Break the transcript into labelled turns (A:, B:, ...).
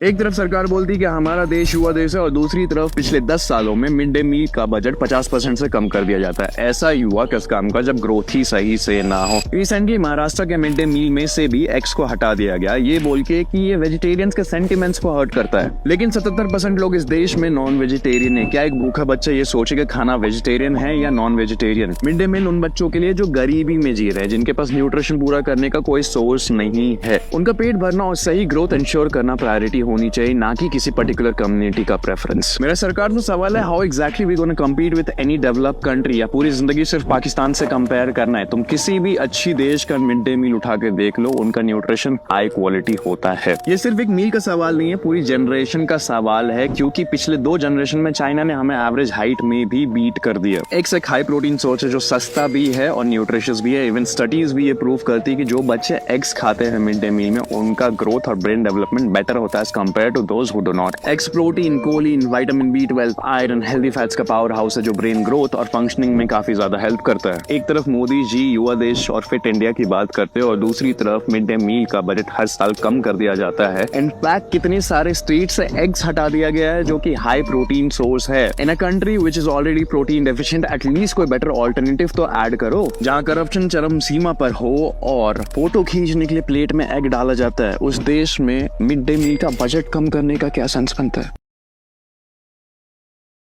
A: एक तरफ सरकार बोलती है कि हमारा देश युवा देश है और दूसरी तरफ पिछले 10 सालों में मिड डे मील का बजट 50% से कम कर दिया जाता है। ऐसा युवा किस काम का जब ग्रोथ ही सही से ना हो। रिसेंटली महाराष्ट्र के मिड डे मील में से भी एग्स को हटा दिया गया, ये बोल के कि ये वेजिटेरियंस के सेंटिमेंट्स को हर्ट करता है। लेकिन 77% लोग इस देश में नॉन वेजिटेरियन है। क्या एक भूखा बच्चा ये सोचे कि खाना वेजिटेरियन है या non vegetarian? Mid day meal उन बच्चों के लिए जो गरीबी में जी रहे हैं, जिनके पास न्यूट्रिशन पूरा करने का कोई सोर्स नहीं है। उनका पेट भरना और सही ग्रोथ इंश्योर करना प्रायोरिटी होनी चाहिए, ना कि किसी पर्टिकुलर कम्युनिटी का प्रेफरेंस। मेरा सरकार से सवाल है, how exactly we gonna compete with any developed country? या पूरी जिंदगी सिर्फ पाकिस्तान से कंपेयर करना है? तुम किसी भी अच्छी देश का मिड डे मील उठा के देख लो, उनका न्यूट्रिशन हाई क्वालिटी होता है। ये सिर्फ एक मील का सवाल नहीं है, पूरी जनरेशन का सवाल है, क्योंकि पिछले 2 जनरेशन में चाइना ने हमें एवरेज हाइट में भी बीट कर दिया। एग्स एक हाई प्रोटीन सोर्स है जो सस्ता भी है और न्यूट्रिशियस भी है। इवन स्टडीज भी ये प्रूव करती है कि जो बच्चे एग्स खाते हैं मिड डे मील में, उनका ग्रोथ और ब्रेन डेवलपमेंट बेटर होता है as compare to those who do not. Eggs protein, choline, vitamin B12, iron, healthy fats का पावर हाउस है जो ब्रेन ग्रोथ और फंक्शनिंग में काफी ज्यादा हेल्प करता है। एक तरफ मोदी जी युवा देश और फिट इंडिया की बात करते हैं और दूसरी तरफ मिड डे मील का बजट हर साल कम कर दिया जाता है। इनफैक्ट कितने सारे स्ट्रीट से एग्स हटा दिया गया है जो कि हाई प्रोटीन सोर्स है। In a country which is already protein deficient, at least कोई बेटर ऑल्टरनेटिव तो ऐड करो। जहाँ करप्शन चरम सीमा पर हो और फोटो खींचने के लिए प्लेट में एग डाला जाता है, उस देश में मिड डे मील का बजट कम करने का क्या सेंस बनता है?